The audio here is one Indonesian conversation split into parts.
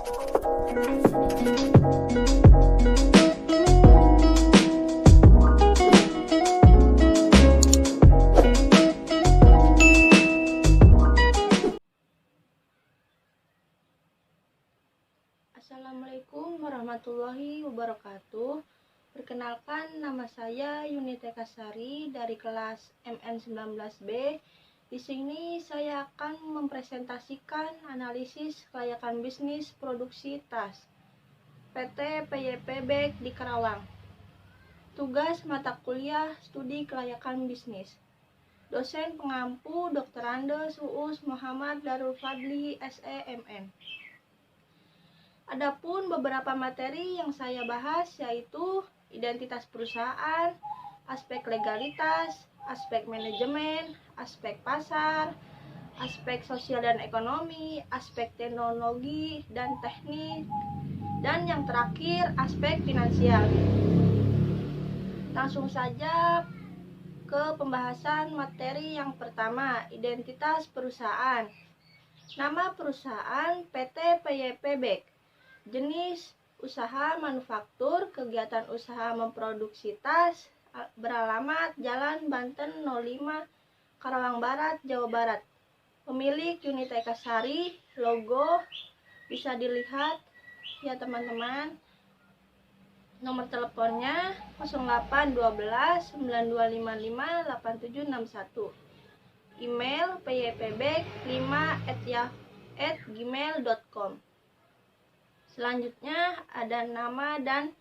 Assalamualaikum warahmatullahi wabarakatuh. Perkenalkan, nama saya Yunita Kasari dari kelas MN19B. Di sini saya akan mempresentasikan analisis kelayakan bisnis produksi tas PT PYP Bag di Karawang. Tugas mata kuliah studi kelayakan bisnis. Dosen pengampu Dr. Andes Uus Muhammad Darul Fadli SEMN. Adapun beberapa materi yang saya bahas yaitu identitas perusahaan, aspek legalitas, aspek manajemen, aspek pasar, aspek sosial dan ekonomi, aspek teknologi dan teknik, dan yang terakhir aspek finansial. Langsung saja ke pembahasan materi yang pertama, identitas perusahaan. Nama perusahaan PT PYP Bag. Jenis usaha manufaktur, kegiatan usaha memproduksi tas, beralamat Jalan Banten 05, Karawang Barat, Jawa Barat. Pemilik Yunita Kasari, logo bisa dilihat ya teman-teman. Nomor teleponnya 0812 9255 8761. Email pypbag5@gmail.com. Selanjutnya ada nama dan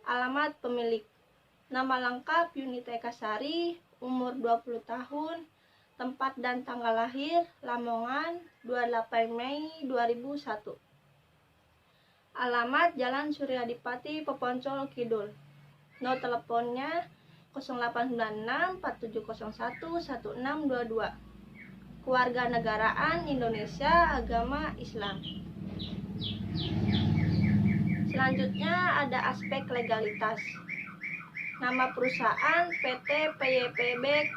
alamat pemilik. Nama lengkap Yunita Kasari, umur 20 tahun, tempat dan tanggal lahir Lamongan 28 Mei 2001. Alamat Jalan Suryadipati, Peponcol Kidul. Nomor teleponnya 0896 4701 1622. Kewarganegaraan Indonesia, agama Islam. Selanjutnya ada aspek legalitas. Nama perusahaan PT PYP Bag,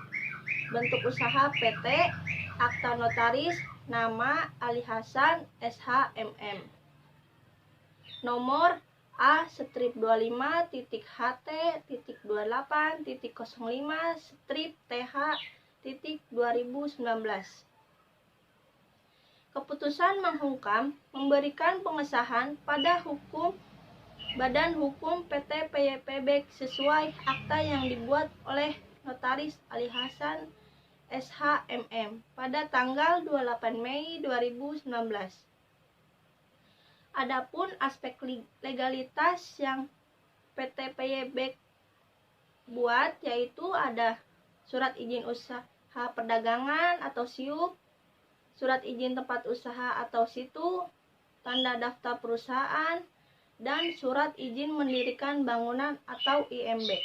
bentuk usaha PT, akta notaris, nama Ali Hasan SHMM. Nomor A-28.HT.05.2019. Keputusan menghukam memberikan pengesahan pada Badan Hukum PT PYP Bag sesuai akta yang dibuat oleh Notaris Ali Hasan SHMM pada tanggal 28 Mei 2019. Adapun aspek legalitas yang PT PYP Bag buat yaitu ada surat izin usaha perdagangan atau SIUP, surat izin tempat usaha atau SITU, tanda daftar perusahaan, dan surat izin mendirikan bangunan atau IMB.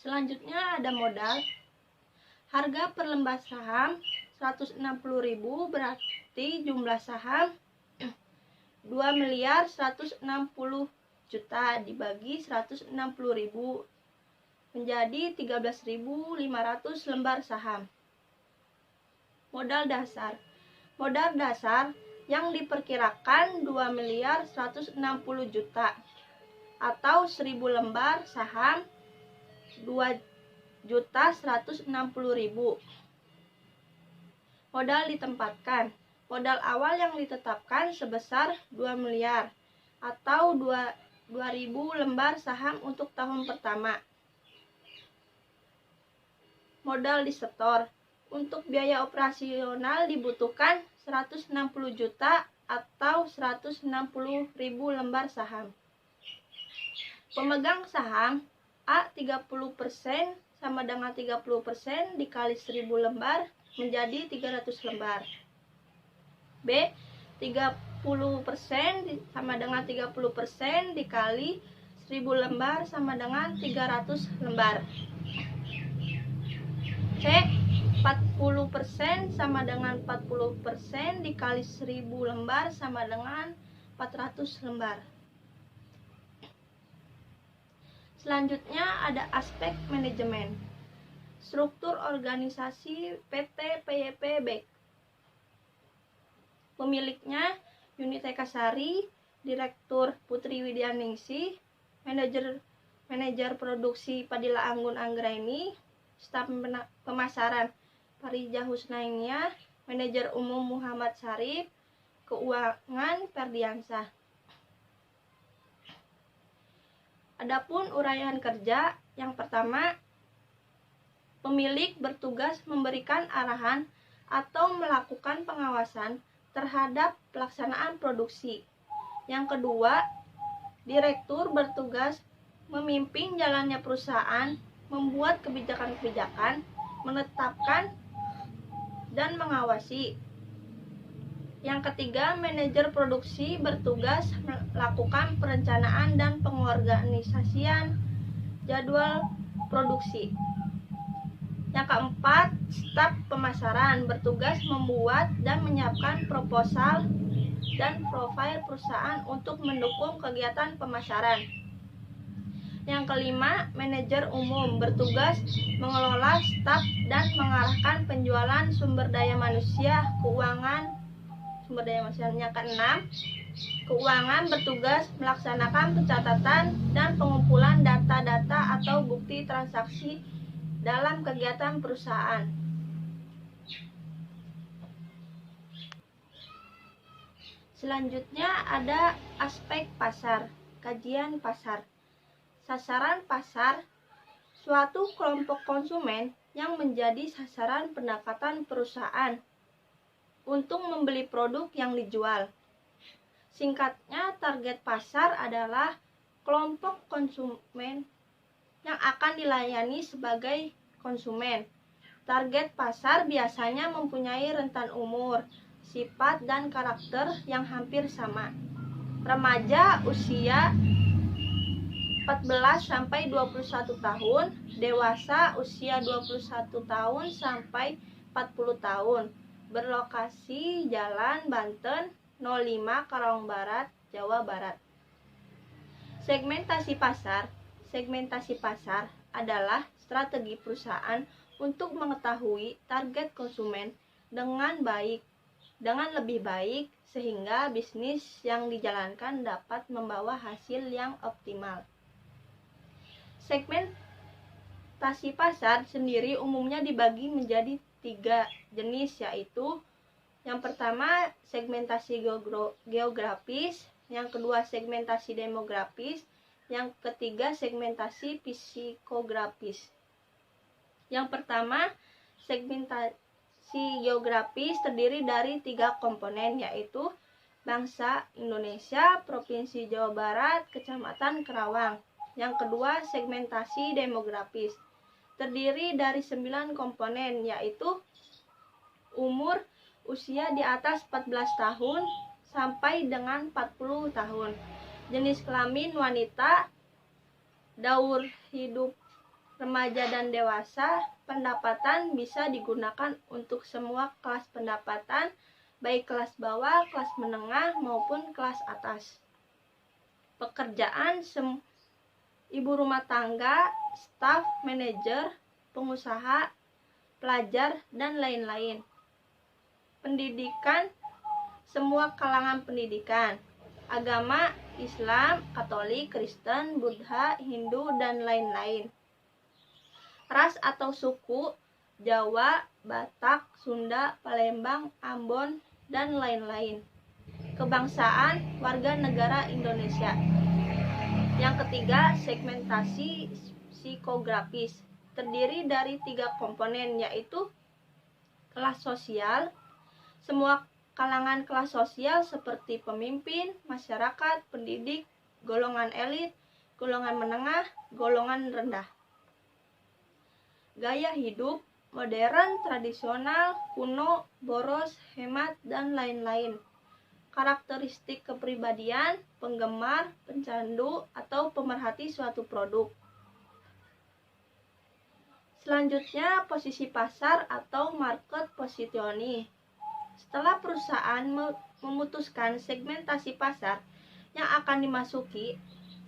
Selanjutnya ada modal. Harga per lembar saham 160.000, berarti jumlah saham 2.160.000.000 dibagi 160.000 menjadi 13.500 lembar saham. Modal dasar. Modal dasar yang diperkirakan 2.160.000.000 atau 1.000 lembar saham 2.160.000. Modal ditempatkan. Modal awal yang ditetapkan sebesar 2 miliar atau 2.000 lembar saham untuk tahun pertama. Modal disetor. Untuk biaya operasional dibutuhkan 160 juta atau 160.000 lembar saham. Pemegang saham A 30% sama dengan 30% dikali 1.000 lembar menjadi 300 lembar. B 30% sama dengan 30% dikali 1.000 lembar sama dengan 300 lembar. C 40% sama dengan 40% dikali 1.000 lembar sama dengan 400 lembar. Selanjutnya ada aspek manajemen. Struktur organisasi PT PYP Bag. Pemiliknya Yuni Tekasari, Direktur Putri Widyaningsih, Manajer Produksi Padilla Anggun Anggraini, Staf Pemasaran Parija Husnainia, Manajer Umum Muhammad Syarif, Keuangan Ferdiansah. Adapun uraian kerja, yang pertama, pemilik bertugas memberikan arahan atau melakukan pengawasan terhadap pelaksanaan produksi. Yang kedua, direktur bertugas memimpin jalannya perusahaan, membuat kebijakan-kebijakan, menetapkan dan mengawasi. Yang ketiga, manajer produksi bertugas melakukan perencanaan dan pengorganisasian jadwal produksi. Yang keempat, staf pemasaran bertugas membuat dan menyiapkan proposal dan profil perusahaan untuk mendukung kegiatan pemasaran. Yang kelima, manajer umum bertugas mengelola staf dan mengarahkan penjualan sumber daya manusia, keuangan, sumber daya manusia. Yang keenam, keuangan bertugas melaksanakan pencatatan dan pengumpulan data-data atau bukti transaksi dalam kegiatan perusahaan. Selanjutnya ada aspek pasar, kajian pasar. Sasaran pasar, suatu kelompok konsumen yang menjadi sasaran pendekatan perusahaan untuk membeli produk yang dijual. Singkatnya, target pasar adalah kelompok konsumen yang akan dilayani sebagai konsumen. Target pasar biasanya mempunyai rentan umur, sifat, dan karakter yang hampir sama. Remaja usia 14 sampai 21 tahun, dewasa usia 21 tahun sampai 40 tahun. Berlokasi Jalan Banten 05 Karawang Barat, Jawa Barat. Segmentasi pasar. Segmentasi pasar adalah strategi perusahaan untuk mengetahui target konsumen dengan lebih baik sehingga bisnis yang dijalankan dapat membawa hasil yang optimal. Segmentasi pasar sendiri umumnya dibagi menjadi 3 jenis, yaitu yang pertama segmentasi geografis, yang kedua segmentasi demografis, yang ketiga segmentasi psikografis. Yang pertama, segmentasi geografis terdiri dari 3 komponen, yaitu bangsa Indonesia, Provinsi Jawa Barat, Kecamatan Kerawang. Yang kedua, segmentasi demografis terdiri dari 9 komponen, yaitu umur usia di atas 14 tahun sampai dengan 40 tahun, jenis kelamin wanita, daur hidup remaja dan dewasa, pendapatan bisa digunakan untuk semua kelas pendapatan, baik kelas bawah, kelas menengah, maupun kelas atas. Pekerjaan ibu rumah tangga, staf, manajer, pengusaha, pelajar, dan lain-lain. Pendidikan, semua kalangan pendidikan. Agama, Islam, Katolik, Kristen, Buddha, Hindu, dan lain-lain. Ras atau suku, Jawa, Batak, Sunda, Palembang, Ambon, dan lain-lain. Kebangsaan, warga negara Indonesia. Yang ketiga, segmentasi psikografis terdiri dari 3 komponen, yaitu kelas sosial, semua kalangan kelas sosial seperti pemimpin, masyarakat, pendidik, golongan elit, golongan menengah, golongan rendah. Gaya hidup, modern, tradisional, kuno, boros, hemat, dan lain-lain. Karakteristik kepribadian, penggemar, pencandu, atau pemerhati suatu produk. Selanjutnya, posisi pasar atau market positioning. Setelah perusahaan memutuskan segmentasi pasar yang akan dimasuki,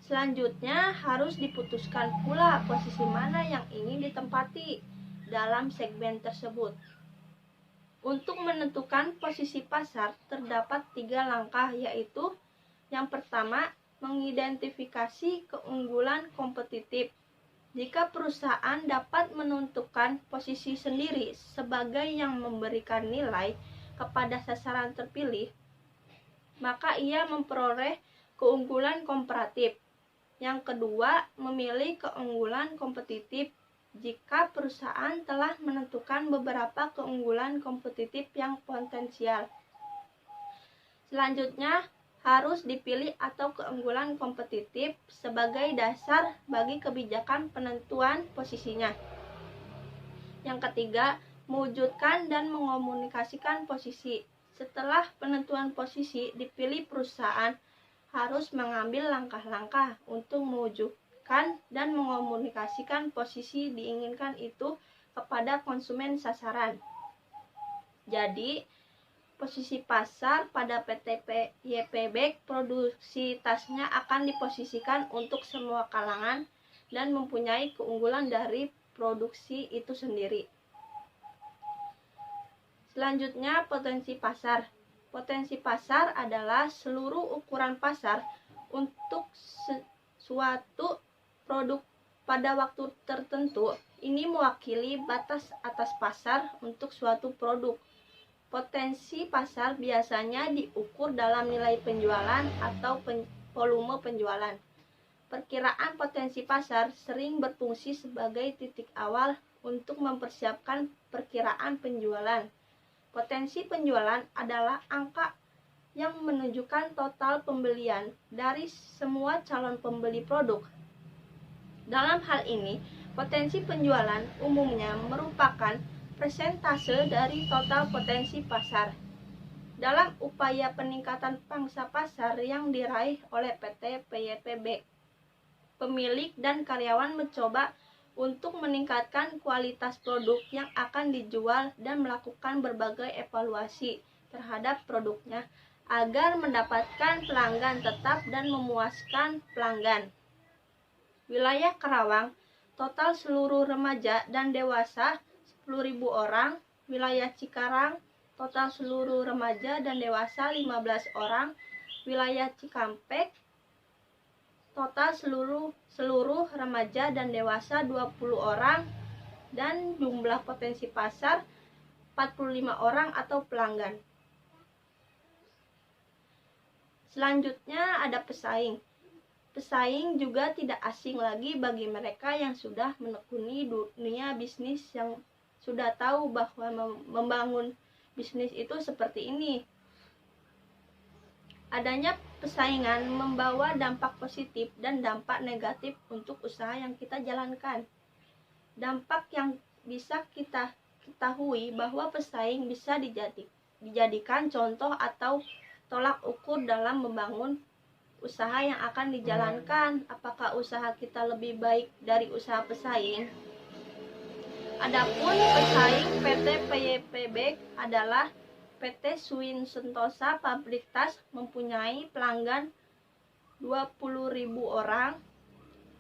selanjutnya harus diputuskan pula posisi mana yang ingin ditempati dalam segmen tersebut. Untuk menentukan posisi pasar, terdapat 3 langkah, yaitu yang pertama, mengidentifikasi keunggulan kompetitif. Jika perusahaan dapat menentukan posisi sendiri sebagai yang memberikan nilai kepada sasaran terpilih, maka ia memperoleh keunggulan komparatif. Yang kedua, memilih keunggulan kompetitif. Jika perusahaan telah menentukan beberapa keunggulan kompetitif yang potensial, selanjutnya harus dipilih atau keunggulan kompetitif sebagai dasar bagi kebijakan penentuan posisinya. Yang ketiga, mewujudkan dan mengomunikasikan posisi. Setelah penentuan posisi dipilih, perusahaan harus mengambil langkah-langkah untuk mewujudkan dan mengomunikasikan posisi diinginkan itu kepada konsumen sasaran. Jadi, posisi pasar pada PT PYPBEK, produksi tasnya akan diposisikan untuk semua kalangan dan mempunyai keunggulan dari produksi itu sendiri. Selanjutnya, potensi pasar. Potensi pasar adalah seluruh ukuran pasar untuk suatu produk pada waktu tertentu. Ini mewakili batas atas pasar untuk suatu produk. Potensi pasar biasanya diukur dalam nilai penjualan atau volume penjualan. Perkiraan potensi pasar sering berfungsi sebagai titik awal untuk mempersiapkan perkiraan penjualan. Potensi penjualan adalah angka yang menunjukkan total pembelian dari semua calon pembeli produk. Dalam hal ini, potensi penjualan umumnya merupakan persentase dari total potensi pasar. Dalam upaya peningkatan pangsa pasar yang diraih oleh PT PYPBEK, pemilik dan karyawan mencoba untuk meningkatkan kualitas produk yang akan dijual dan melakukan berbagai evaluasi terhadap produknya agar mendapatkan pelanggan tetap dan memuaskan pelanggan. Wilayah Karawang, total seluruh remaja dan dewasa 10.000 orang. Wilayah Cikarang, total seluruh remaja dan dewasa 15 orang. Wilayah Cikampek, total seluruh remaja dan dewasa 20 orang. Dan jumlah potensi pasar 45 orang atau pelanggan. Selanjutnya ada pesaing. Pesaing juga tidak asing lagi bagi mereka yang sudah menekuni dunia bisnis, yang sudah tahu bahwa membangun bisnis itu seperti ini. Adanya persaingan membawa dampak positif dan dampak negatif untuk usaha yang kita jalankan. Dampak yang bisa kita ketahui bahwa pesaing bisa dijadikan contoh atau tolak ukur dalam membangun usaha yang akan dijalankan. Apakah usaha kita lebih baik dari usaha pesaing? Adapun pesaing PT PYPBEK adalah PT Suin Sentosa Pabrik Tas, mempunyai pelanggan 20.000 orang.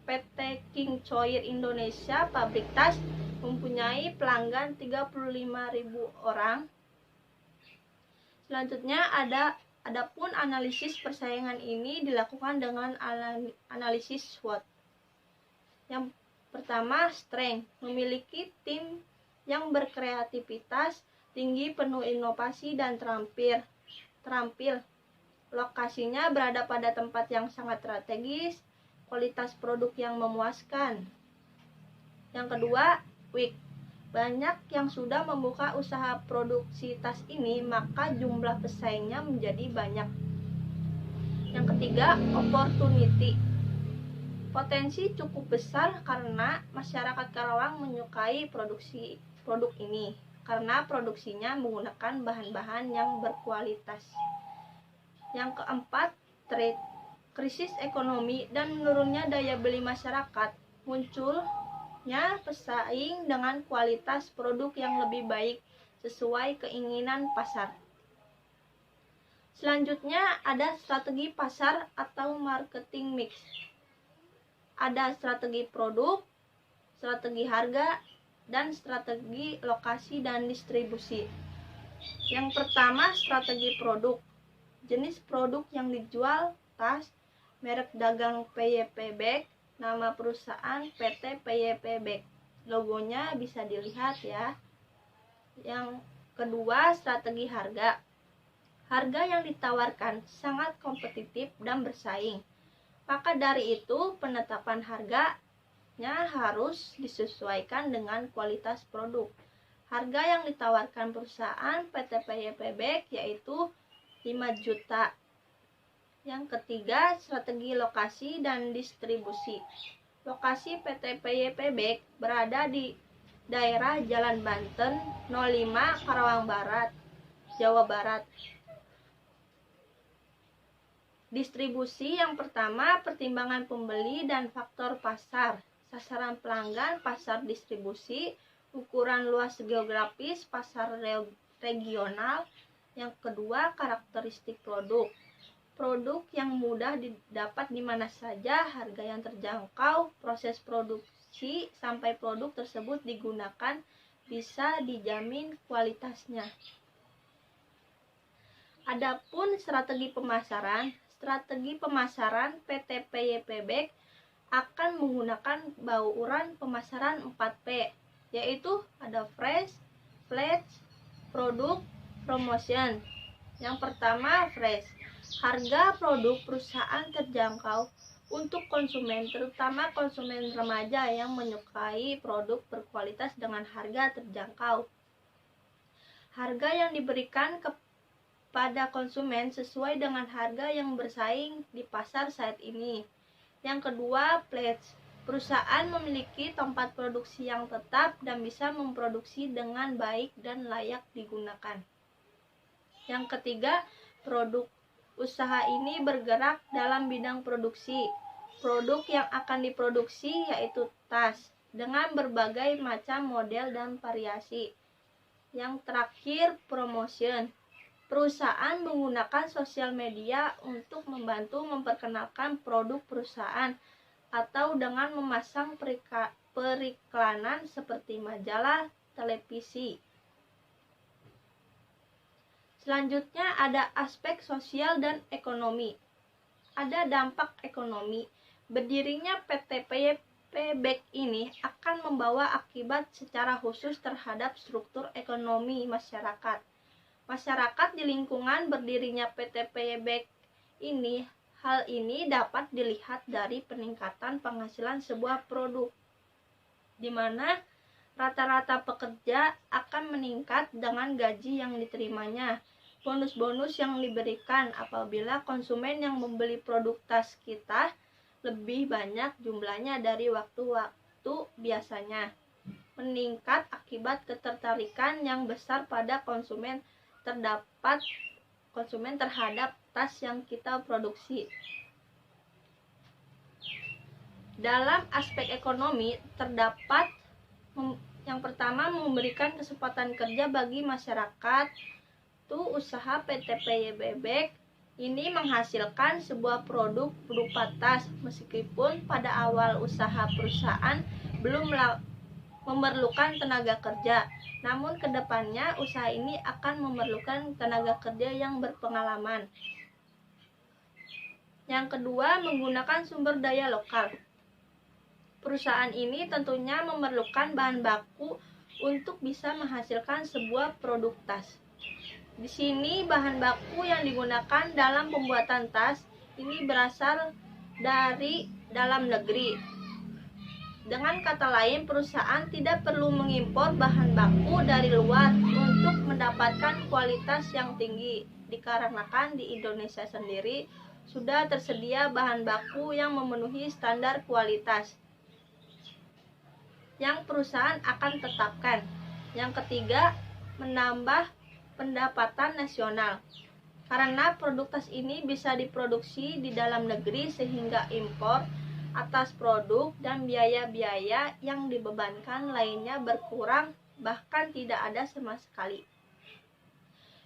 PT King Coir Indonesia Pabrik Tas mempunyai pelanggan 35.000 orang. Selanjutnya adapun analisis persaingan ini dilakukan dengan analisis SWOT. Yang pertama, strength, memiliki tim yang berkreativitas tinggi, penuh inovasi dan terampil. Lokasinya berada pada tempat yang sangat strategis, kualitas produk yang memuaskan. Yang kedua, weak, banyak yang sudah membuka usaha produksi tas ini, maka jumlah pesaingnya menjadi banyak. Yang ketiga, opportunity, potensi cukup besar karena masyarakat Karawang menyukai produk ini karena produksinya menggunakan bahan-bahan yang berkualitas. Yang keempat, trade, krisis ekonomi dan menurunnya daya beli masyarakat. Munculnya pesaing dengan kualitas produk yang lebih baik sesuai keinginan pasar. Selanjutnya ada strategi pasar atau marketing mix. Ada strategi produk, strategi harga, dan strategi lokasi dan distribusi. Yang pertama, strategi produk. Jenis produk yang dijual: tas, merek dagang PYP Bag, nama perusahaan PT PYP Bag. Logonya bisa dilihat ya. Yang kedua, strategi harga. Harga yang ditawarkan sangat kompetitif dan bersaing. Maka dari itu, penetapan harganya harus disesuaikan dengan kualitas produk. Harga yang ditawarkan perusahaan PT PYP Bag yaitu 5 juta. Yang ketiga, strategi lokasi dan distribusi. Lokasi PT PYP Bag berada di daerah Jalan Banten 05, Karawang Barat, Jawa Barat. Distribusi yang pertama, pertimbangan pembeli dan faktor pasar. Sasaran pelanggan, pasar distribusi. Ukuran luas geografis, pasar regional. Yang kedua, karakteristik produk. Produk yang mudah didapat di mana saja, harga yang terjangkau, proses produksi sampai produk tersebut digunakan bisa dijamin kualitasnya. Adapun strategi pemasaran PT PYP Bag akan menggunakan bauran pemasaran 4P, yaitu ada fresh, flash, produk, promotion. Yang pertama, fresh. Harga produk perusahaan terjangkau untuk konsumen, terutama konsumen remaja yang menyukai produk berkualitas dengan harga terjangkau. Harga yang diberikan kepada konsumen sesuai dengan harga yang bersaing di pasar saat ini. Yang kedua, pledge. Perusahaan memiliki tempat produksi yang tetap dan bisa memproduksi dengan baik dan layak digunakan. Yang ketiga, produk. Usaha ini bergerak dalam bidang produksi. Produk yang akan diproduksi yaitu tas dengan berbagai macam model dan variasi. Yang terakhir, promotion. Perusahaan menggunakan sosial media untuk membantu memperkenalkan produk perusahaan atau dengan memasang periklanan seperti majalah, televisi. Selanjutnya ada aspek sosial dan ekonomi. Ada dampak ekonomi. Berdirinya PT PYP Bag ini akan membawa akibat secara khusus terhadap struktur ekonomi masyarakat. Masyarakat di lingkungan berdirinya PT PYP Bag ini, hal ini dapat dilihat dari peningkatan penghasilan sebuah produk, di mana rata-rata pekerja akan meningkat dengan gaji yang diterimanya. Bonus-bonus yang diberikan apabila konsumen yang membeli produk tas kita lebih banyak jumlahnya dari waktu-waktu biasanya. Meningkat akibat ketertarikan yang besar pada konsumen terhadap tas yang kita produksi. Dalam aspek ekonomi terdapat yang pertama, memberikan kesempatan kerja bagi masyarakat. Usaha PT PYP Bag ini menghasilkan sebuah produk berupa tas, meskipun pada awal usaha perusahaan belum memerlukan tenaga kerja. Namun kedepannya usaha ini akan memerlukan tenaga kerja yang berpengalaman. Yang kedua, menggunakan sumber daya lokal. Perusahaan ini tentunya memerlukan bahan baku untuk bisa menghasilkan sebuah produk tas. Di sini bahan baku yang digunakan dalam pembuatan tas ini berasal dari dalam negeri. Dengan kata lain, perusahaan tidak perlu mengimpor bahan baku dari luar untuk mendapatkan kualitas yang tinggi, dikarenakan di Indonesia sendiri sudah tersedia bahan baku yang memenuhi standar kualitas yang perusahaan akan tetapkan. Yang ketiga, menambah pendapatan nasional. Karena produk tas ini bisa diproduksi di dalam negeri sehingga impor atas produk dan biaya-biaya yang dibebankan lainnya berkurang, bahkan tidak ada sama sekali.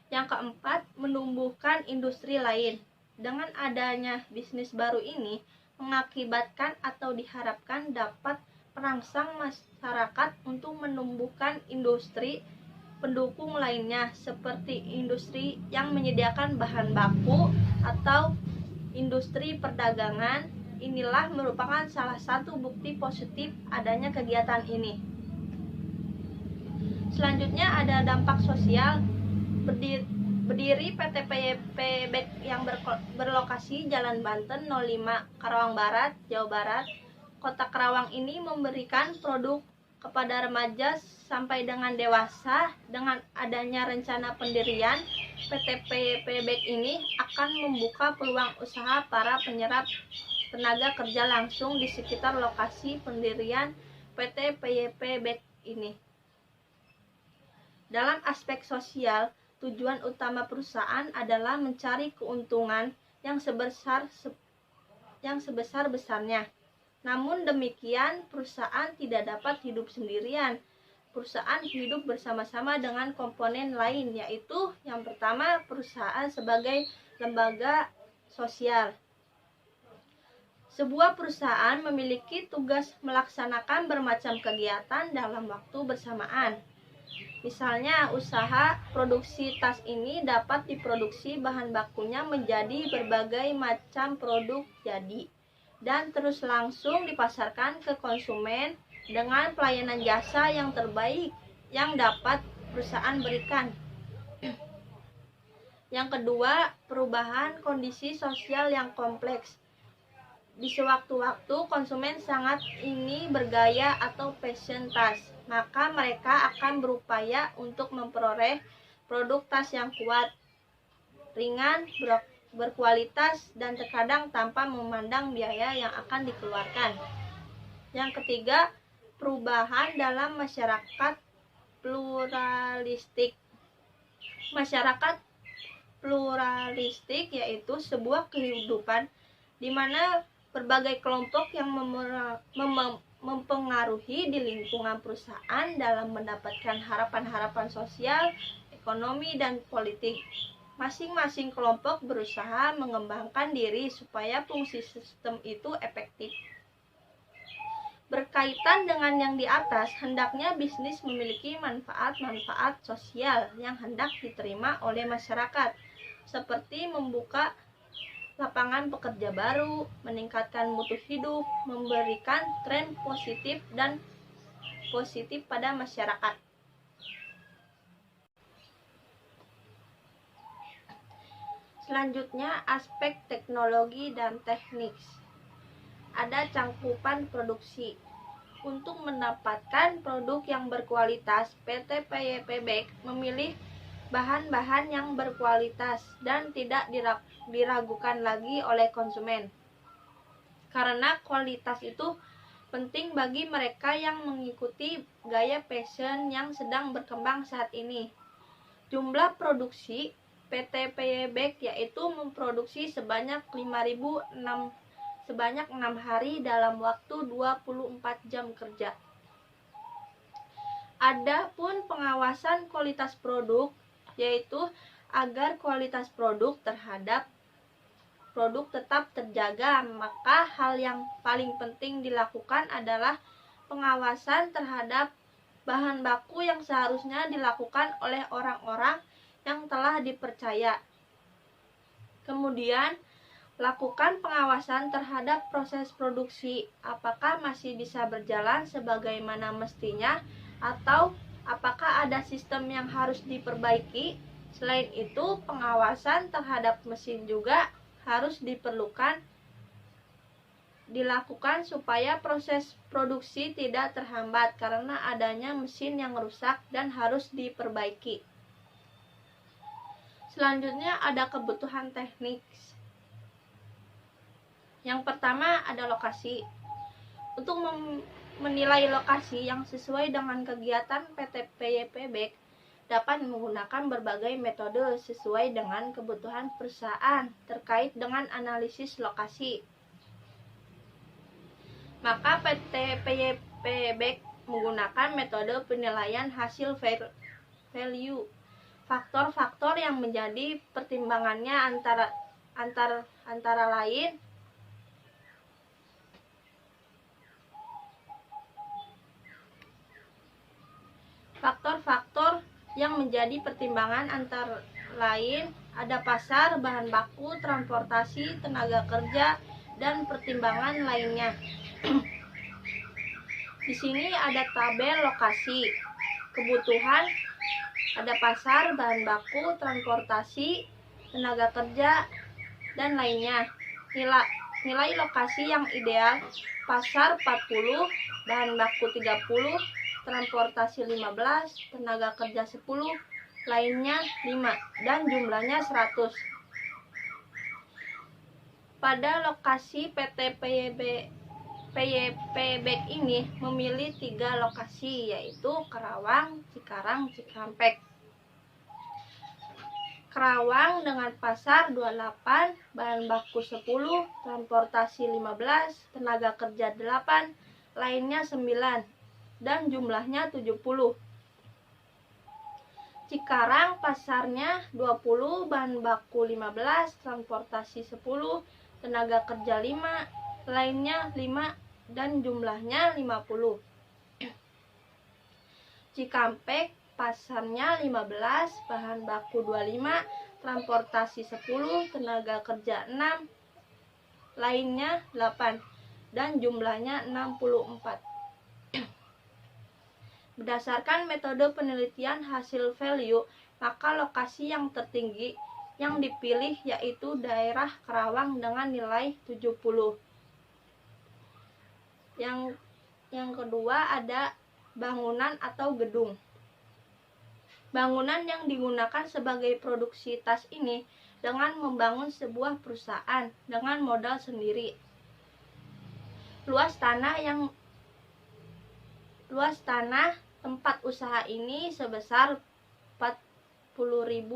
Yang keempat, menumbuhkan industri lain. Dengan adanya bisnis baru ini mengakibatkan atau diharapkan dapat merangsang masyarakat untuk menumbuhkan industri pendukung lainnya seperti industri yang menyediakan bahan baku atau industri perdagangan. Inilah merupakan salah satu bukti positif adanya kegiatan ini. Selanjutnya ada dampak sosial. Berdiri PT PYP Bank yang berlokasi Jalan Banten 05, Karawang Barat, Jawa Barat. Kota Karawang ini memberikan produk kepada remaja sampai dengan dewasa. Dengan adanya rencana pendirian PT PYP Bank ini akan membuka peluang usaha para penyerap tenaga kerja langsung di sekitar lokasi pendirian PT PYP Bank ini. Dalam aspek sosial, tujuan utama perusahaan adalah mencari keuntungan yang sebesar-besarnya. Namun demikian, perusahaan tidak dapat hidup sendirian. Perusahaan hidup bersama-sama dengan komponen lain, yaitu yang pertama, perusahaan sebagai lembaga sosial. Sebuah perusahaan memiliki tugas melaksanakan bermacam kegiatan dalam waktu bersamaan. Misalnya, usaha produksi tas ini dapat diproduksi bahan bakunya menjadi berbagai macam produk jadi dan terus langsung dipasarkan ke konsumen dengan pelayanan jasa yang terbaik yang dapat perusahaan berikan. Yang kedua, perubahan kondisi sosial yang kompleks. Di sewaktu-waktu konsumen sangat ingin bergaya atau fashion tas, maka mereka akan berupaya untuk memperoleh produk tas yang kuat, ringan, berkualitas, dan terkadang tanpa memandang biaya yang akan dikeluarkan. Yang ketiga, perubahan dalam masyarakat pluralistik. Masyarakat pluralistik yaitu sebuah kehidupan di mana berbagai kelompok yang mempengaruhi di lingkungan perusahaan dalam mendapatkan harapan-harapan sosial, ekonomi, dan politik. Masing-masing kelompok berusaha mengembangkan diri supaya fungsi sistem itu efektif. Berkaitan dengan yang di atas, hendaknya bisnis memiliki manfaat-manfaat sosial yang hendak diterima oleh masyarakat, seperti membuka lapangan pekerja baru, meningkatkan mutu hidup, memberikan tren positif pada masyarakat. Selanjutnya, aspek teknologi dan teknik. Ada cangkupan produksi. Untuk mendapatkan produk yang berkualitas, PT PYP Bank memilih bahan-bahan yang berkualitas dan tidak diragukan lagi oleh konsumen. Karena kualitas itu penting bagi mereka yang mengikuti gaya fashion yang sedang berkembang saat ini. Jumlah produksi PT PYP Bank yaitu memproduksi sebanyak 6 hari dalam waktu 24 jam kerja. Adapun pengawasan kualitas produk yaitu agar kualitas produk tetap terjaga, maka hal yang paling penting dilakukan adalah pengawasan terhadap bahan baku yang seharusnya dilakukan oleh orang-orang yang telah dipercaya. Kemudian, lakukan pengawasan terhadap proses produksi, apakah masih bisa berjalan sebagaimana mestinya atau apakah ada sistem yang harus diperbaiki. Selain itu, pengawasan terhadap mesin juga harus dilakukan supaya proses produksi tidak terhambat karena adanya mesin yang rusak dan harus diperbaiki. Selanjutnya ada kebutuhan teknik. Yang pertama ada lokasi. Untuk menilai lokasi yang sesuai dengan kegiatan PT PYP Bank dapat menggunakan berbagai metode sesuai dengan kebutuhan perusahaan terkait dengan analisis lokasi. Maka PT PYP Bank menggunakan metode penilaian hasil value. Faktor-faktor yang menjadi pertimbangannya antara lain faktor-faktor yang menjadi pertimbangan antara lain ada pasar, bahan baku, transportasi, tenaga kerja, dan pertimbangan lainnya. Di sini ada tabel lokasi, kebutuhan, ada pasar, bahan baku, transportasi, tenaga kerja, dan lainnya. Nilai lokasi yang ideal: pasar 40, bahan baku 30, transportasi 15, tenaga kerja 10, lainnya 5, dan jumlahnya 100. Pada lokasi PT PYP Bank ini memilih 3 lokasi, yaitu Karawang, Cikarang, Cikampek. Karawang dengan pasar 28, bahan baku 10, transportasi 15, tenaga kerja 8, lainnya 9, dan jumlahnya 70. Cikarang pasarnya 20, bahan baku 15, transportasi 10, tenaga kerja 5, lainnya 5, dan jumlahnya 50. Cikampek pasarnya 15, bahan baku 25, transportasi 10, tenaga kerja 6, lainnya 8, dan jumlahnya 64. Berdasarkan metode penelitian hasil value, maka lokasi yang tertinggi yang dipilih yaitu daerah Karawang dengan nilai 70. Yang kedua ada bangunan atau gedung. Bangunan yang digunakan sebagai produksi tas ini dengan membangun sebuah perusahaan dengan modal sendiri. Luas tanah tempat usaha ini sebesar 4.000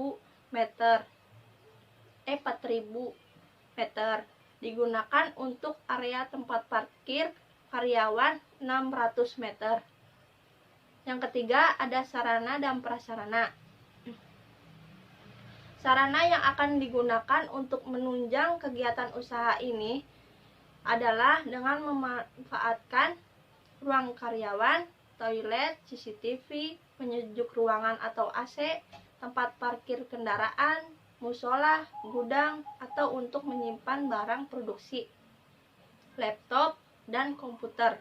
meter. Digunakan untuk area tempat parkir karyawan 600 meter. Yang ketiga ada sarana dan prasarana. Sarana yang akan digunakan untuk menunjang kegiatan usaha ini adalah dengan memanfaatkan ruang karyawan, toilet, CCTV, penyejuk ruangan atau AC, tempat parkir kendaraan, musola, gudang, atau untuk menyimpan barang produksi, laptop, dan komputer.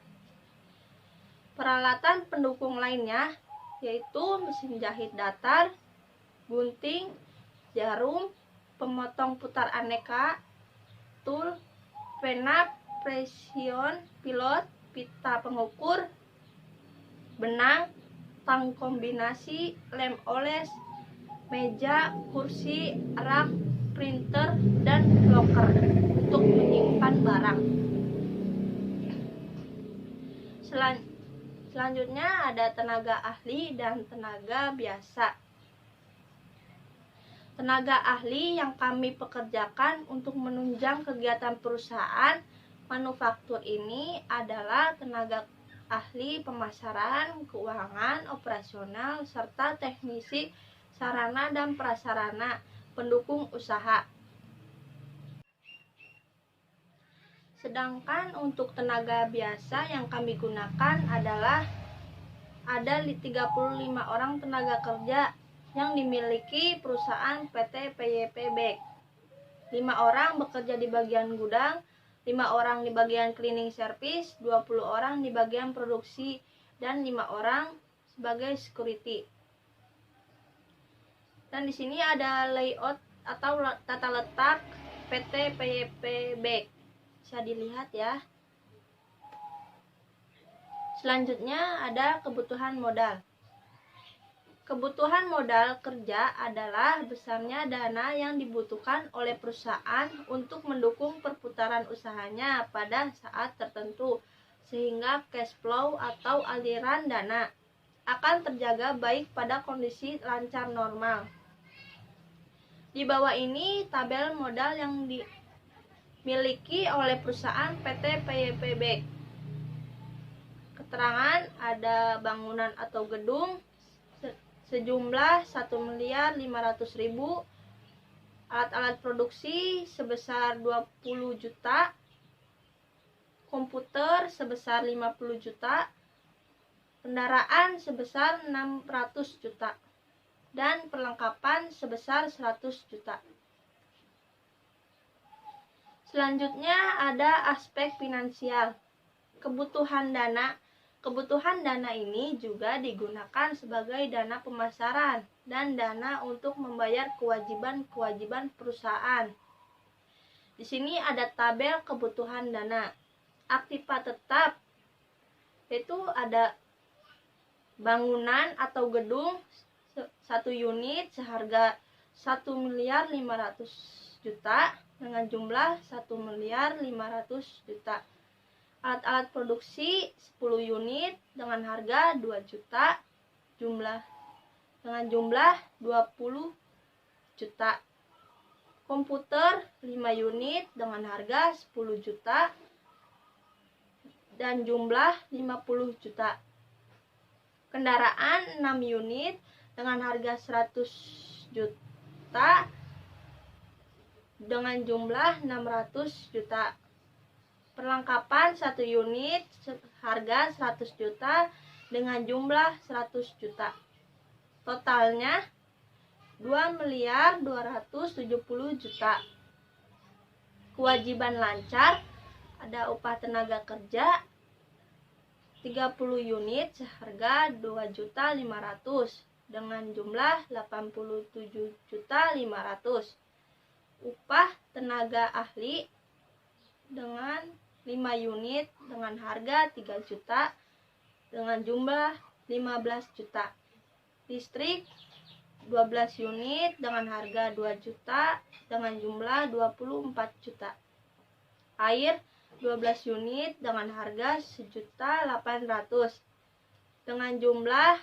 Peralatan pendukung lainnya yaitu mesin jahit datar, gunting, jarum, pemotong putar aneka, tool, pena, presion, pilot, pita pengukur, benang, tang kombinasi, lem oles, meja, kursi, rak, printer, dan loker untuk menyimpan barang. Selanjutnya ada tenaga ahli dan tenaga biasa. Tenaga ahli yang kami pekerjakan untuk menunjang kegiatan perusahaan manufaktur ini adalah tenaga ahli pemasaran, keuangan, operasional, serta teknisi sarana dan prasarana pendukung usaha. Sedangkan untuk tenaga biasa yang kami gunakan adalah ada 35 orang tenaga kerja yang dimiliki perusahaan PT PYP Bank. 5 orang bekerja di bagian gudang, 5 orang di bagian cleaning service, 20 orang di bagian produksi, dan 5 orang sebagai security. Dan di sini ada layout atau tata letak PT PYP Bank. Bisa dilihat ya. Selanjutnya ada kebutuhan modal. Kebutuhan modal kerja adalah besarnya dana yang dibutuhkan oleh perusahaan untuk mendukung perputaran usahanya pada saat tertentu, sehingga cash flow atau aliran dana akan terjaga baik pada kondisi lancar normal. Di bawah ini tabel modal yang dimiliki oleh perusahaan PT PYP Bank. Keterangan ada bangunan atau gedung sejumlah 1.500.000, alat-alat produksi sebesar 20 juta, komputer sebesar 50 juta, kendaraan sebesar 600 juta. dan perlengkapan sebesar 100 juta. Selanjutnya ada aspek finansial. Kebutuhan dana. Kebutuhan dana ini juga digunakan sebagai dana pemasaran dan dana untuk membayar kewajiban-kewajiban perusahaan. Di sini ada tabel kebutuhan dana. Aktiva tetap itu ada bangunan atau gedung 1 unit seharga 1.500.000.000 dengan jumlah 1.500.000.000 juta. Alat-alat produksi 10 unit dengan harga 2 juta dengan jumlah 20 juta. Komputer 5 unit dengan harga 10 juta dan jumlah 50 juta. Kendaraan 6 unit dengan harga 100 juta dengan jumlah 600 juta. Perlengkapan 1 unit harga 100 juta dengan jumlah 100 juta. Totalnya 2.270.000.000. Kewajiban lancar ada upah tenaga kerja 30 unit seharga 2.500.000 dengan jumlah 87.500.000. Upah tenaga ahli dengan 5 unit dengan harga 3 juta dengan jumlah 15 juta. Listrik 12 unit dengan harga 2 juta dengan jumlah 24 juta. Air 12 unit dengan harga 1.800.000 dengan jumlah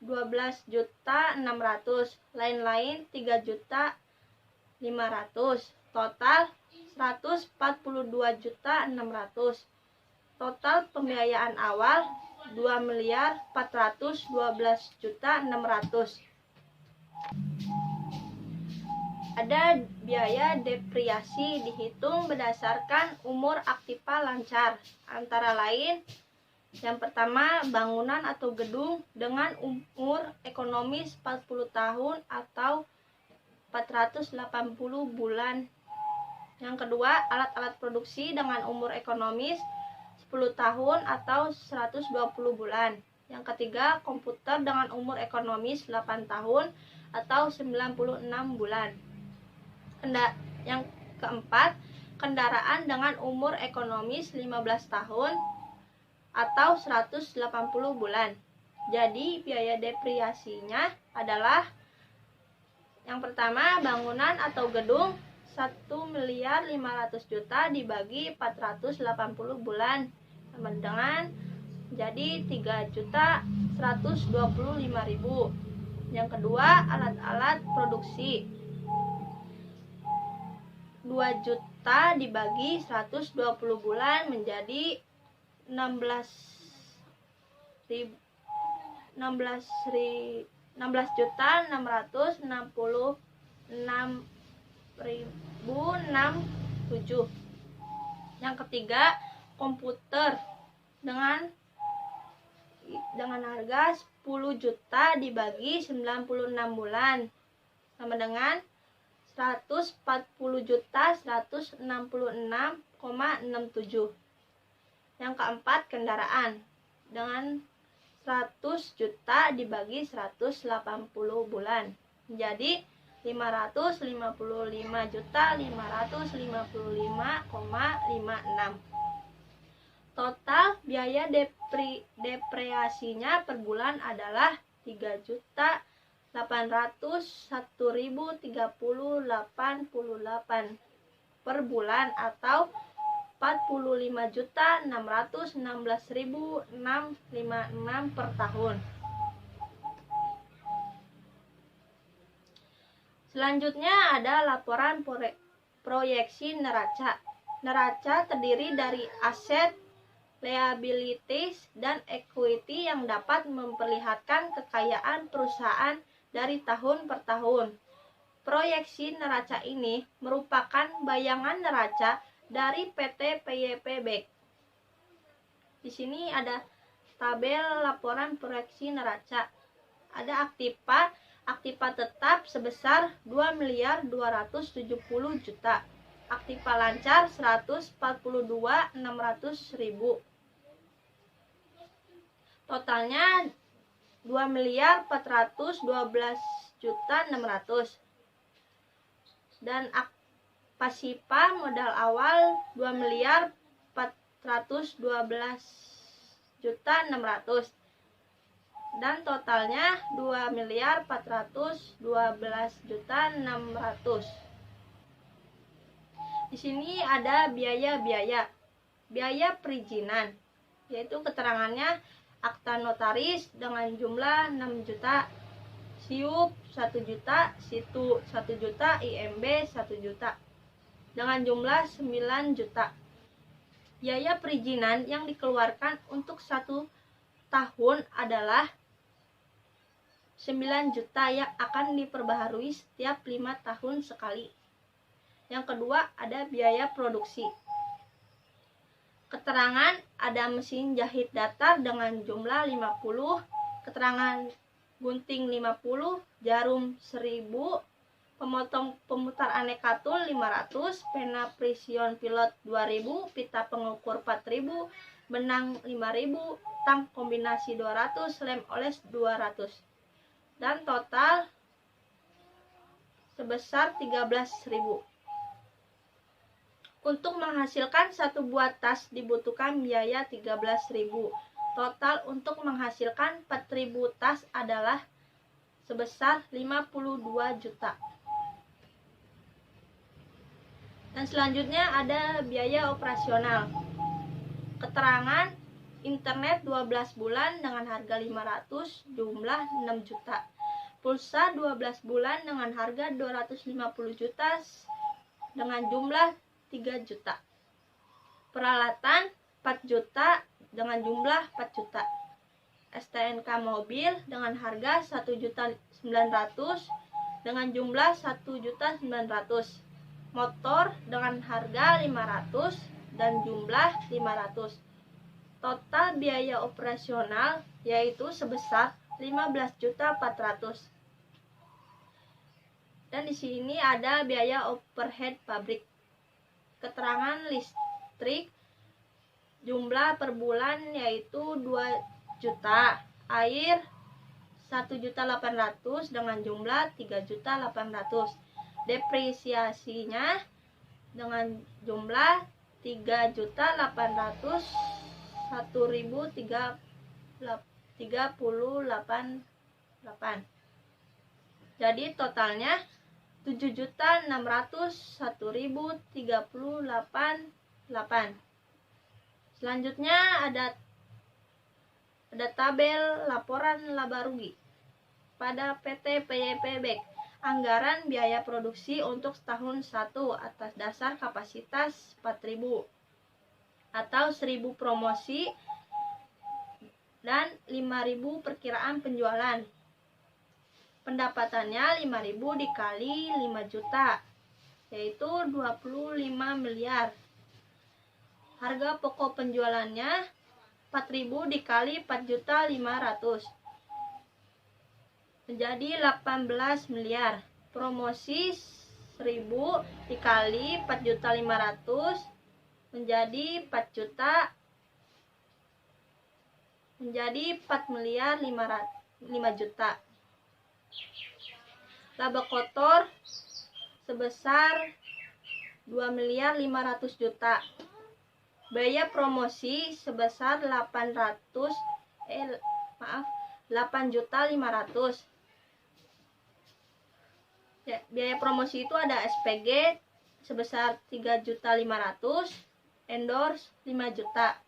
12.600.000. Lain-lain 3.500.000. Total 142.600.000. Total pembiayaan awal 2.412.600.000. Ada biaya depresiasi dihitung berdasarkan umur aktiva lancar. Antara lain, yang pertama bangunan atau gedung dengan umur ekonomis 40 tahun atau 480 bulan. Yang kedua, alat-alat produksi dengan umur ekonomis 10 tahun atau 120 bulan. Yang ketiga, komputer dengan umur ekonomis 8 tahun atau 96 bulan. Yang keempat, kendaraan dengan umur ekonomis 15 tahun atau 180 bulan. Jadi, biaya depresiasinya adalah yang pertama, bangunan atau gedung 1.500.000.000 dibagi 480 bulan sama dengan jadi 3.125.000. Yang kedua, alat-alat produksi 2 juta dibagi 120 bulan menjadi 16.666.067. Yang ketiga, komputer dengan harga 10 juta dibagi 96 bulan sama dengan 140.166,67. Yang keempat, kendaraan dengan 100 juta dibagi 180 bulan menjadi 555.555,56. Total biaya depresiasinya per bulan adalah 3.801.030.88 per bulan atau 45.616.656 per tahun. Selanjutnya ada laporan proyeksi neraca. Neraca terdiri dari aset, liabilities, dan equity yang dapat memperlihatkan kekayaan perusahaan dari tahun per tahun. Proyeksi neraca ini merupakan bayangan neraca dari PT PYP Bank. Di sini ada tabel laporan proyeksi neraca. ada aktiva tetap sebesar 2.270.000.000. Aktiva lancar 142.600.000. Totalnya 2.412.600.000. Dan pasipa modal awal 2.412.600.000. Dan totalnya 2.412.600.000. Di sini ada biaya perizinan, yaitu keterangannya akta notaris dengan jumlah 6 juta, SIUP 1 juta, SITU 1 juta, IMB 1 juta dengan jumlah 9 juta. Biaya perizinan yang dikeluarkan untuk 1 tahun adalah 9 juta yang akan diperbaharui setiap 5 tahun sekali. Yang kedua ada biaya produksi. Keterangan ada mesin jahit datar dengan jumlah 50, keterangan gunting 50, jarum 1000, pemotong pemutar aneka tool 500, pena precision pilot 2000, pita pengukur 4000, benang 5000, tang kombinasi 200, lem oles 200. Dan total sebesar 13.000. Untuk menghasilkan 1 buah tas dibutuhkan biaya 13.000. Total untuk menghasilkan 4.000 tas adalah sebesar 52 juta. Dan selanjutnya ada biaya operasional. Keterangan internet 12 bulan dengan harga 500, jumlah 6 juta. Pulsa 12 bulan dengan harga 250 juta dengan jumlah 3 juta. Peralatan 4 juta dengan jumlah 4 juta. STNK mobil dengan harga 1.900.000 dengan jumlah 1.900.000. Motor dengan harga 500 dan jumlah 500. Total biaya operasional yaitu sebesar 15.400.000. Dan di sini ada biaya overhead pabrik. Keterangan listrik jumlah per bulan yaitu 2 juta, air 1.800.000 dengan jumlah 3.800.000. Depresiasinya dengan jumlah 3.801.038. Jadi totalnya 7.601.038. Selanjutnya ada tabel laporan laba rugi. Pada PT PYP Bek, anggaran biaya produksi untuk tahun 1 atas dasar kapasitas 4.000 atau 1.000 promosi dan 5.000 perkiraan penjualan. Pendapatannya 5.000 dikali 5 juta, yaitu 25 miliar. Harga pokok penjualannya 4.000 dikali 4.500.000 menjadi 18 miliar. Promosi 1.000 dikali 4.500.000 menjadi 4 juta, menjadi 4 miliar 5 juta. Laba kotor sebesar 2.500.000.000. Biaya promosi sebesar 8.500.000. Ya, biaya promosi itu ada SPG sebesar 3.500.000, endorse 5 juta.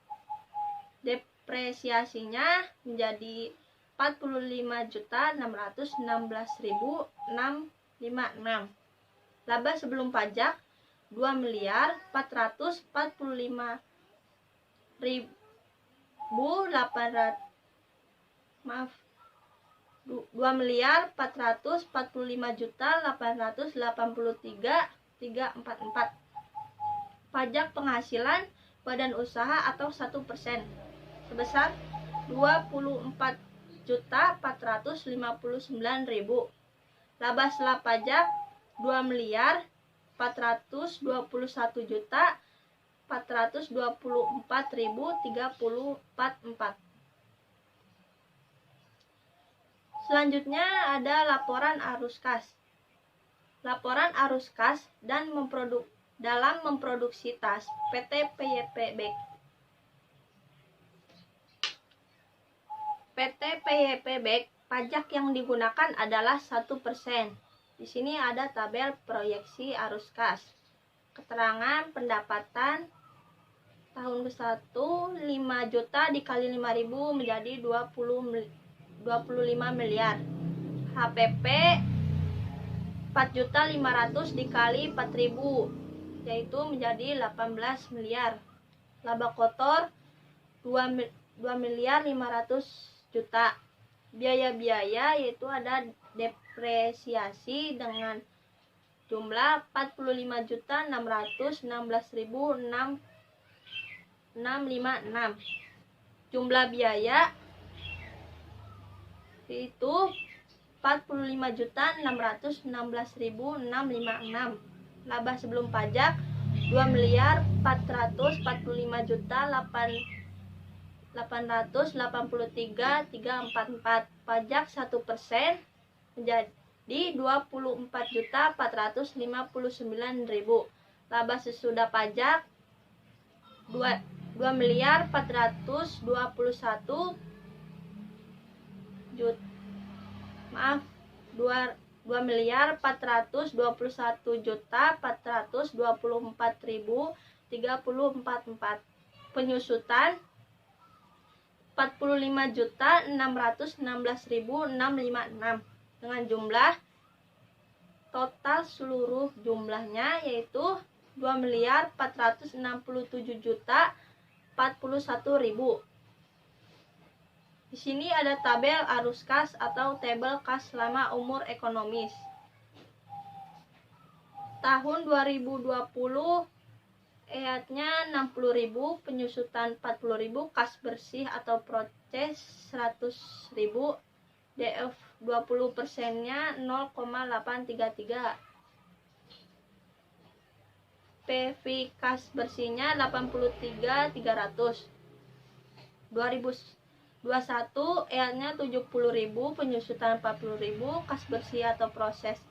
Depresiasinya menjadi 45.616.656. Laba sebelum pajak 2.445.883.344. Pajak penghasilan badan usaha atau 1% sebesar 24.616.000. 14.459.000. Laba setelah pajak 2.421.424.034. Selanjutnya ada laporan arus kas. Laporan arus kas dan dalam memproduksi tas PT PYP Bag. PT PYP Bag, pajak yang digunakan adalah 1%. Di sini ada tabel proyeksi arus kas. Keterangan pendapatan tahun ke-1 5 juta dikali 5.000 menjadi 25 miliar. HPP 4.500.000 dikali 4.000 yaitu menjadi 18 miliar. Laba kotor 2.500.000.000. Biaya-biaya yaitu ada depresiasi dengan jumlah 45.616.656. Jumlah biaya itu 45.616.656. Laba sebelum pajak 2.445.883.344. Pajak 1% menjadi 24.459.000. Laba sesudah pajak 2.421.424.034. Penyusutan 45.616.656 dengan jumlah total seluruh jumlahnya yaitu 2.467.041.000. Di sini ada tabel arus kas atau tabel kas selama umur ekonomis. Tahun 2020 EAT-nya 60.000, penyusutan 40.000, kas bersih atau proses 100.000, DF 20%-nya 0,833. PV kas bersihnya 83.300. 2021 EAT-nya 70.000, penyusutan 40.000, kas bersih atau proses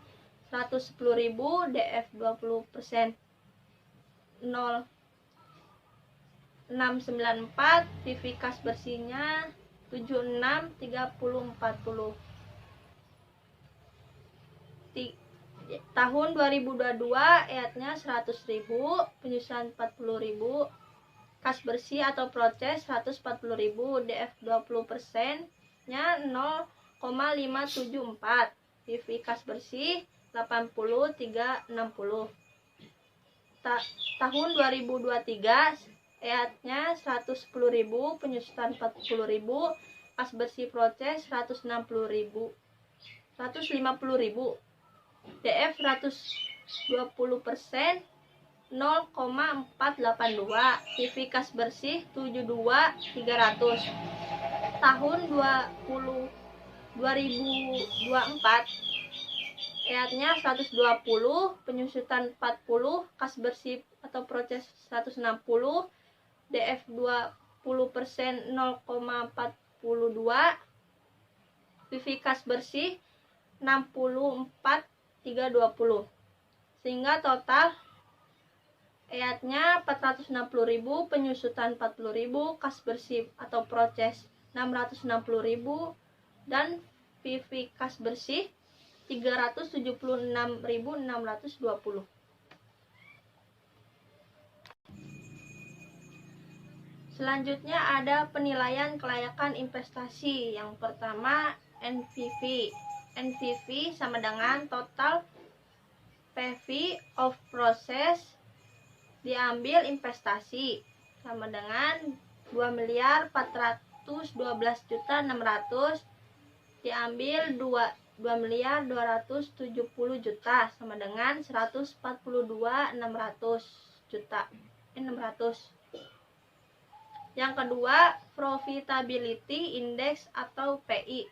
110.000, DF 20%. 0694, PV kas bersihnya 76.3040. Tahun 2022 EAT-nya 100.000, penyusutan 40.000, kas bersih atau proses 140.000, DF 20%-nya 0,574. PV kas bersih 80.360. Tahun 2023 EAT-nya 110.000, penyusutan 40.000, kas bersih proses 150.000, DF 120%, 0,482. PV kas bersih 72.300. Tahun 2024 EAT-nya 120, penyusutan 40, kas bersih atau proses 160, DF 20%, 0,42, PV kas bersih 64.320. Sehingga total EAT-nya 460.000, penyusutan 40.000, kas bersih atau proses 660.000, dan PV kas bersih 376.620. Selanjutnya ada penilaian kelayakan investasi. Yang pertama NPV. NPV sama dengan total PV of process diambil investasi sama dengan 2.412.600 diambil 2.270.000.000 sama dengan 142.600. Yang kedua, Profitability Index atau PI.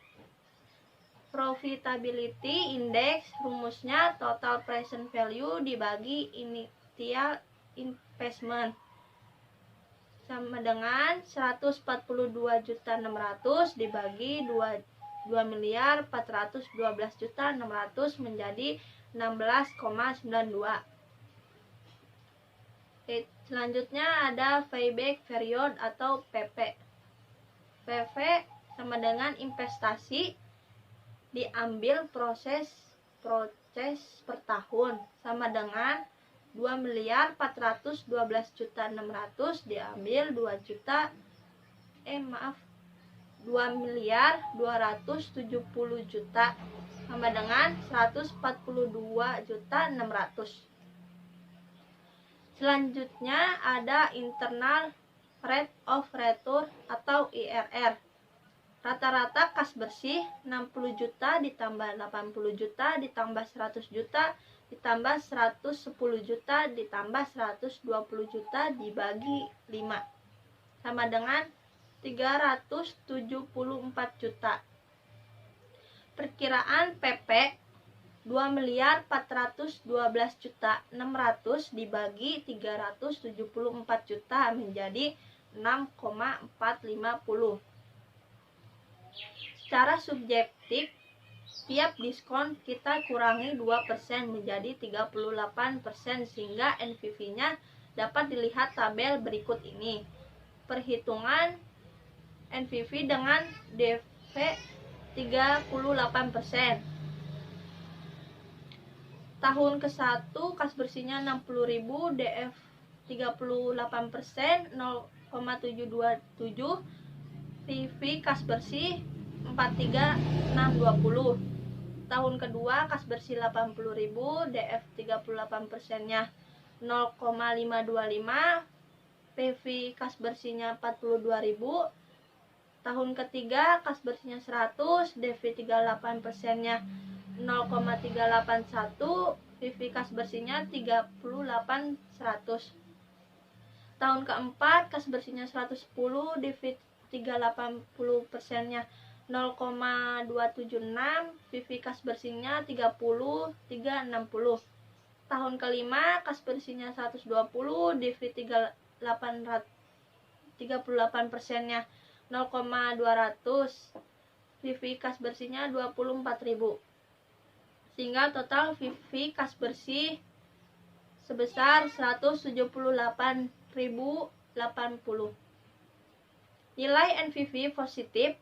Profitability Index rumusnya total present value dibagi initial investment sama dengan 142.600.000 dibagi 2.412.600.000 menjadi 16,92. Selanjutnya ada payback period atau PP. PP sama dengan investasi diambil proses per tahun sama dengan 2.412.600.000 diambil 2.270.000.000 sama dengan 142.600.000. Selanjutnya ada internal rate of return atau IRR. Rata-rata kas bersih 60 juta ditambah 80 juta ditambah 100 juta ditambah 110 juta ditambah 120 juta dibagi 5 sama dengan 374 juta. Perkiraan PP 2.412.600.000 dibagi 374 juta menjadi 6,450. Secara subjektif, tiap diskon kita kurangi 2% menjadi 38% sehingga NPV-nya dapat dilihat tabel berikut ini. Perhitungan NPV dengan DV 38%. Tahun ke-1 kas bersihnya 60.000, DF 38%, 0,727, PV kas bersih 43.620. Tahun kedua kas bersih 80.000, DF 38%-nya 0,525, PV kas bersihnya 42.000. Tahun ketiga kas bersihnya 100, DV 38%-nya 0,381, PV kas bersihnya 38.100. Tahun keempat kas bersihnya 110, DV 380%-nya 0,276, PV kas bersihnya 30.360. Tahun kelima kas bersihnya 120, DV 38%-nya 0,200, PV kas bersihnya 24.000. Sehingga total PV kas bersih sebesar 178.080. Nilai NPV positif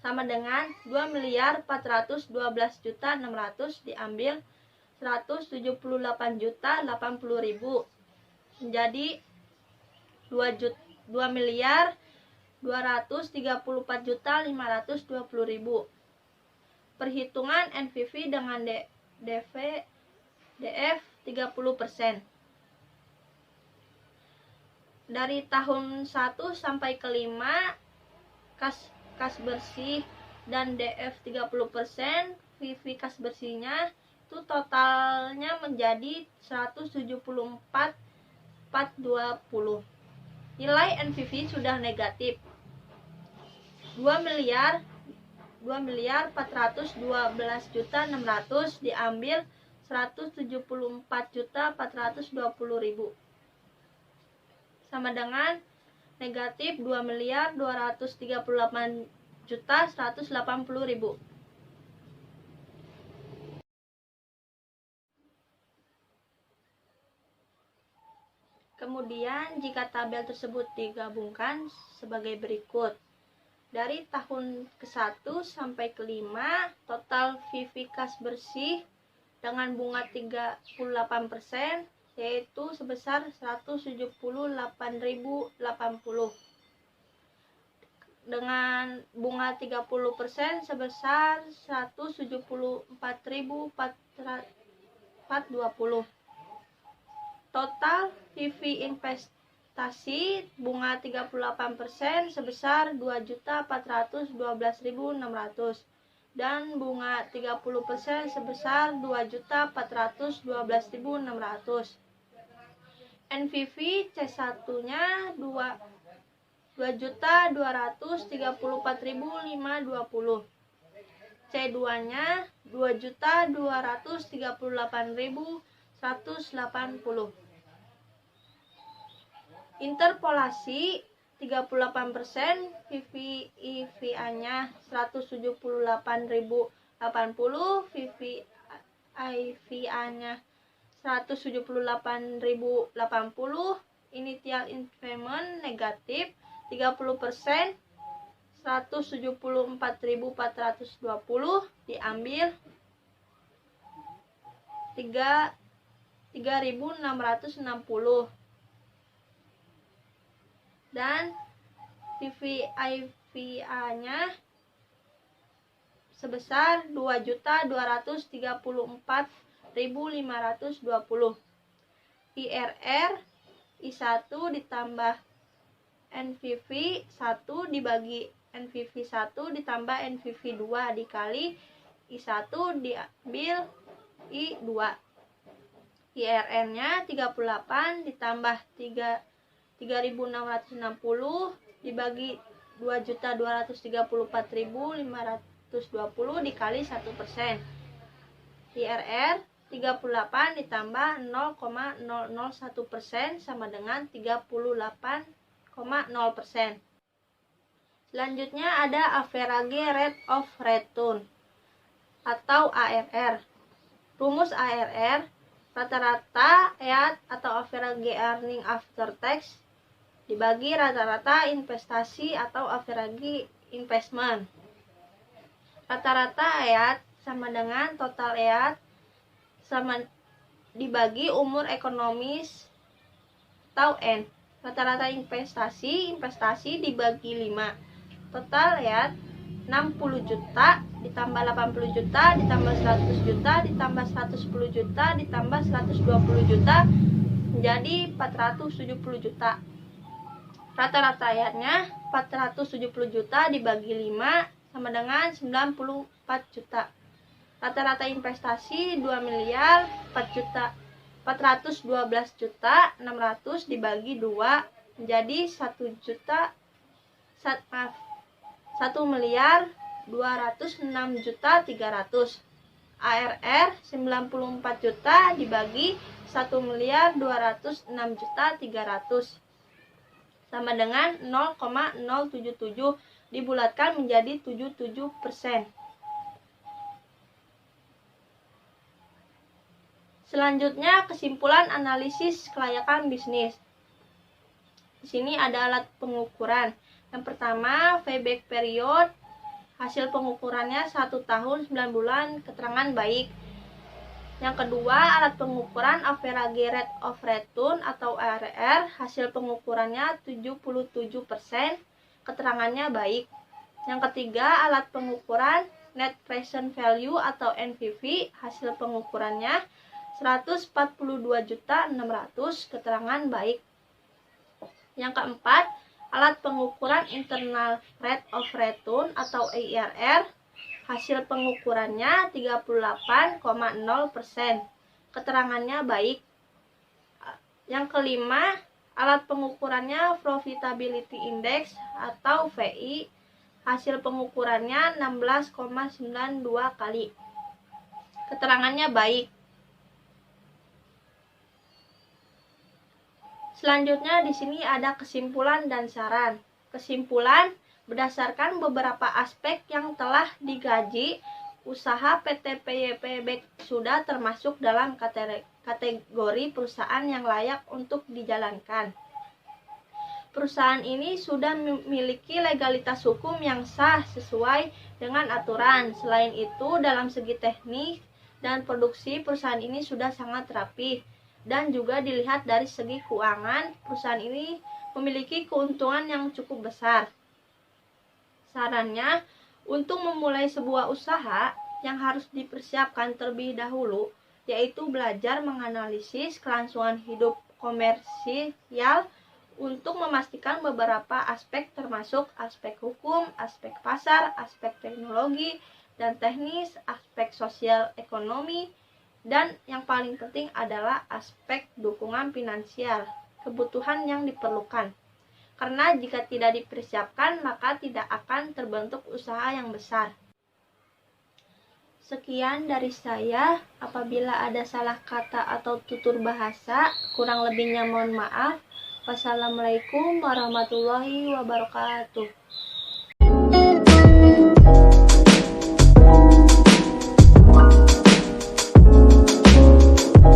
sama dengan 2.412.600.000 diambil 178.080.000 menjadi 2.234.520.000. Perhitungan NPV dengan DF 30%. Dari tahun 1 sampai ke 5 kas bersih dan DF 30%, PV kas bersihnya itu totalnya menjadi 174.420. Nilai NPV sudah negatif 2.412.600.000 diambil 174.420.000 sama dengan negatif 2.238.180.000. Kemudian jika tabel tersebut digabungkan sebagai berikut. Dari tahun ke-1 sampai ke-5, total PV kas bersih dengan bunga 38% yaitu sebesar 178.080. Dengan bunga 30% sebesar 174.420. Total PV investasi bunga 38% sebesar 2.412.600 dan bunga 30% sebesar 2.412.600. NPV C1-nya 2.234.520. C2-nya 2.238.180. Interpolasi 38%, VVIVA-nya 178.080, VVIVA-nya 178.080. Initial investment negatif 30%, 174.420, diambil 3.660. Dan VVIVA-nya sebesar 2.234.520. IRR I1 ditambah NPV 1 dibagi NPV 1 ditambah NPV 2 dikali I1 diambil I2. IRR-nya 38 ditambah 3.660 dibagi 2.234.520 dikali 1%. IRR 38 ditambah 0,001% sama dengan 38,0%. Selanjutnya ada average rate of return atau ARR. Rumus ARR, rata-rata EAT atau average earning after tax dibagi rata-rata investasi atau average investment. Rata-rata EAT sama dengan total EAT sama dibagi umur ekonomis atau N. Rata-rata investasi dibagi 5. Total EAT 60 juta ditambah 80 juta ditambah 100 juta ditambah 110 juta ditambah 120 juta menjadi 470 juta. Rata-rata EAT-nya 470 juta dibagi 5 sama dengan 94 juta. Rata-rata investasi 2 miliar 4 juta. 412 juta 600 dibagi 2 menjadi 1 miliar 206 juta 300. ARR 94 juta dibagi 1 miliar 206 juta 300 sama dengan 0,077 dibulatkan menjadi 77%. Selanjutnya kesimpulan analisis kelayakan bisnis. Di sini ada alat pengukuran. Yang pertama, payback period, hasil pengukurannya 1 tahun 9 bulan, keterangan baik. Yang kedua, alat pengukuran average rate of return atau ARR, hasil pengukurannya 77%, keterangannya baik. Yang ketiga, alat pengukuran net present value atau NPV, hasil pengukurannya 142.600.000, keterangan baik. Yang keempat, alat pengukuran internal rate of return atau IRR, hasil pengukurannya 38,0%, keterangannya baik. Yang kelima, alat pengukurannya profitability index atau VI, hasil pengukurannya 16,92 kali, keterangannya baik. Selanjutnya di sini ada kesimpulan dan saran. Kesimpulan, berdasarkan beberapa aspek yang telah digaji, usaha PT PYP Bank sudah termasuk dalam kategori perusahaan yang layak untuk dijalankan. Perusahaan ini sudah memiliki legalitas hukum yang sah sesuai dengan aturan. Selain itu, dalam segi teknik dan produksi, perusahaan ini sudah sangat rapi. Dan juga dilihat dari segi keuangan, perusahaan ini memiliki keuntungan yang cukup besar. Sarannya, untuk memulai sebuah usaha yang harus dipersiapkan terlebih dahulu, yaitu belajar menganalisis kelangsungan hidup komersial untuk memastikan beberapa aspek termasuk aspek hukum, aspek pasar, aspek teknologi dan teknis, aspek sosial ekonomi, dan yang paling penting adalah aspek dukungan finansial, kebutuhan yang diperlukan. Karena jika tidak dipersiapkan, maka tidak akan terbentuk usaha yang besar. Sekian dari saya. Apabila ada salah kata atau tutur bahasa, kurang lebihnya mohon maaf. Wassalamualaikum warahmatullahi wabarakatuh.